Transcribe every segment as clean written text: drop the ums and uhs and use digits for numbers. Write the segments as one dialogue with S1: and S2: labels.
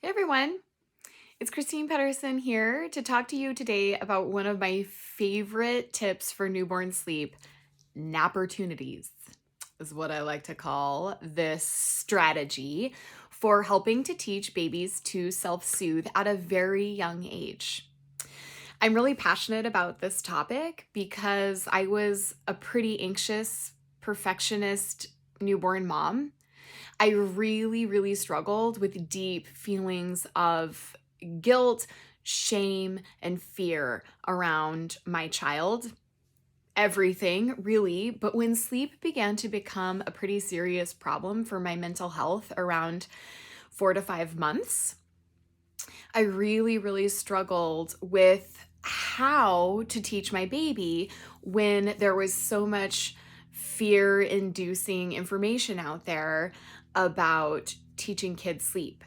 S1: Hey everyone, it's Christine Pedersen here to talk to you today about one of my favorite tips for newborn sleep, Napportunities is what I like to call this strategy for helping to teach babies to self-soothe at a very young age. I'm really passionate about this topic because I was a pretty anxious, perfectionist newborn mom. I really struggled with deep feelings of guilt, shame, and fear around my child. Everything, really. But when sleep began to become a pretty serious problem for my mental health around 4 to 5 months, I really struggled with how to teach my baby when there was so much fear inducing information out there about teaching kids sleep.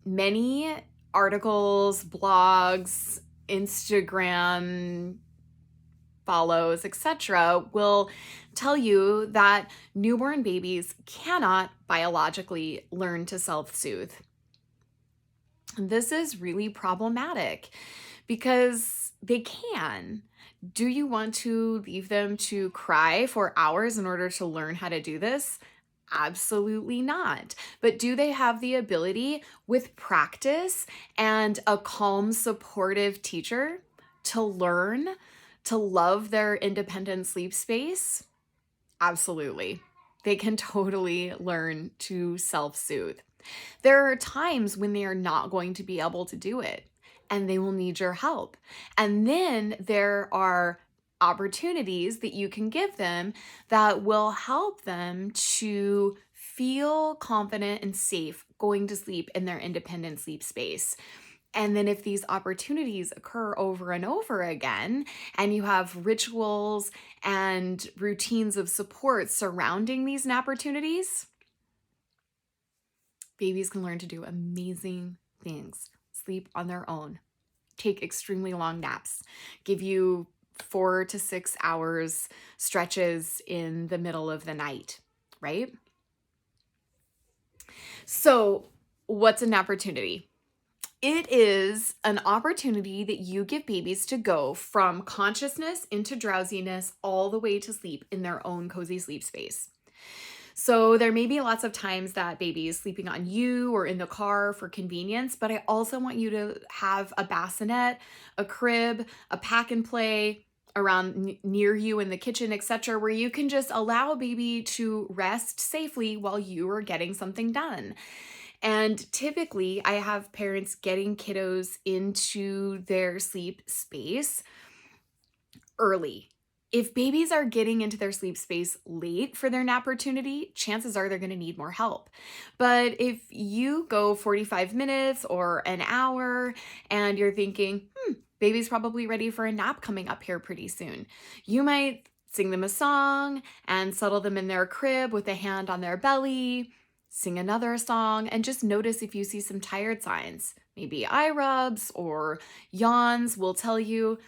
S1: Many articles, blogs, Instagram follows, etc., will tell you that newborn babies cannot biologically learn to self-soothe. This is really problematic because they can. Do you want to leave them to cry for hours in order to learn how to do this? Absolutely not. But do they have the ability with practice and a calm, supportive teacher to learn to love their independent sleep space? Absolutely. They can totally learn to self-soothe. There are times when they are not going to be able to do it and they will need your help. And then there are opportunities that you can give them that will help them to feel confident and safe going to sleep in their independent sleep space. And then if these opportunities occur over and over again, and you have rituals and routines of support surrounding these opportunities, babies can learn to do amazing things, sleep on their own, take extremely long naps, give you 4 to 6 hours stretches in the middle of the night, right? So, what's an opportunity? It is an opportunity that you give babies to go from consciousness into drowsiness all the way to sleep in their own cozy sleep space. So there may be lots of times that baby is sleeping on you or in the car for convenience, but I also want you to have a bassinet, a crib, a pack and play around near you in the kitchen, etc., where you can just allow baby to rest safely while you are getting something done. And typically, I have parents getting kiddos into their sleep space early. If babies are getting into their sleep space late for their opportunity, chances are they're going to need more help. But if you go 45 minutes or an hour and you're thinking, baby's probably ready for a nap coming up here pretty soon, you might sing them a song and settle them in their crib with a hand on their belly, sing another song, and just notice if you see some tired signs. Maybe eye rubs or yawns will tell you,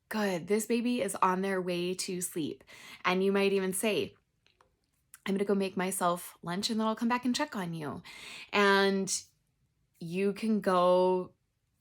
S1: good, this baby is on their way to sleep. And you might even say, I'm gonna go make myself lunch and then I'll come back and check on you. And you can go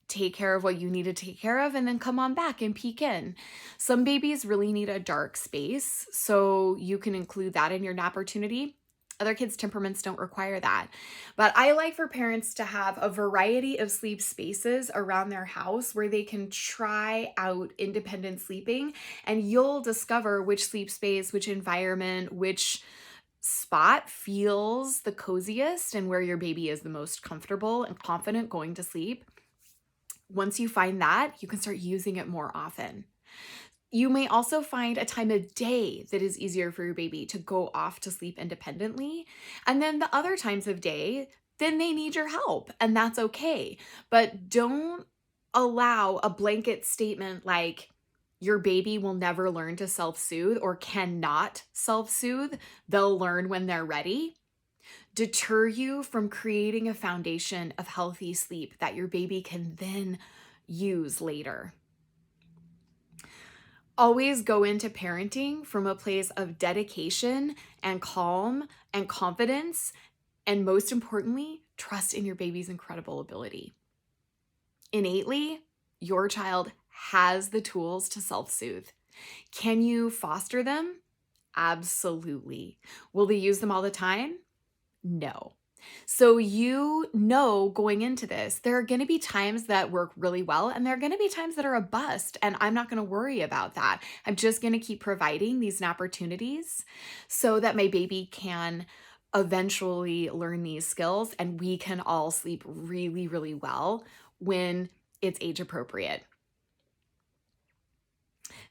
S1: take care of what you need to take care of and then come on back and peek in. Some babies really need a dark space, so you can include that in your opportunity. Other kids' temperaments don't require that. But I like for parents to have a variety of sleep spaces around their house where they can try out independent sleeping, and you'll discover which sleep space, which environment, which spot feels the coziest and where your baby is the most comfortable and confident going to sleep. Once you find that, you can start using it more often. You may also find a time of day that is easier for your baby to go off to sleep independently. And then the other times of day, then they need your help, and that's okay. But don't allow a blanket statement like your baby will never learn to self-soothe or cannot self-soothe. They'll learn when they're ready. Deter you from creating a foundation of healthy sleep that your baby can then use later. Always go into parenting from a place of dedication and calm and confidence, and most importantly, trust in your baby's incredible ability. Innately, your child has the tools to self-soothe. Can you foster them? Absolutely. Will they use them all the time? No. So you know going into this, there are going to be times that work really well and there are going to be times that are a bust. And I'm not going to worry about that. I'm just going to keep providing these opportunities so that my baby can eventually learn these skills and we can all sleep really, really well when it's age appropriate.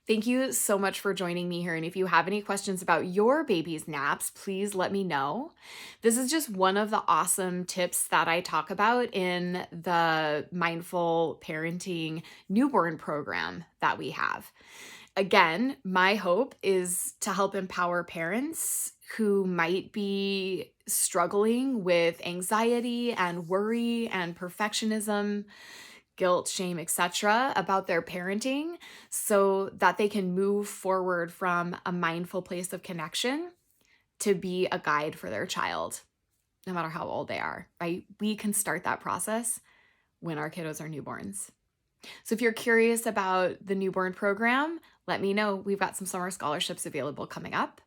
S1: Thank you so much for joining me here. And if you have any questions about your baby's naps, please let me know. This is just one of the awesome tips that I talk about in the Mindful Parenting Newborn program that we have. Again, my hope is to help empower parents who might be struggling with anxiety and worry and perfectionism, guilt, shame, etc. about their parenting so that they can move forward from a mindful place of connection to be a guide for their child, no matter how old they are, right? We can start that process when our kiddos are newborns. So if you're curious about the newborn program, let me know. We've got some summer scholarships available coming up.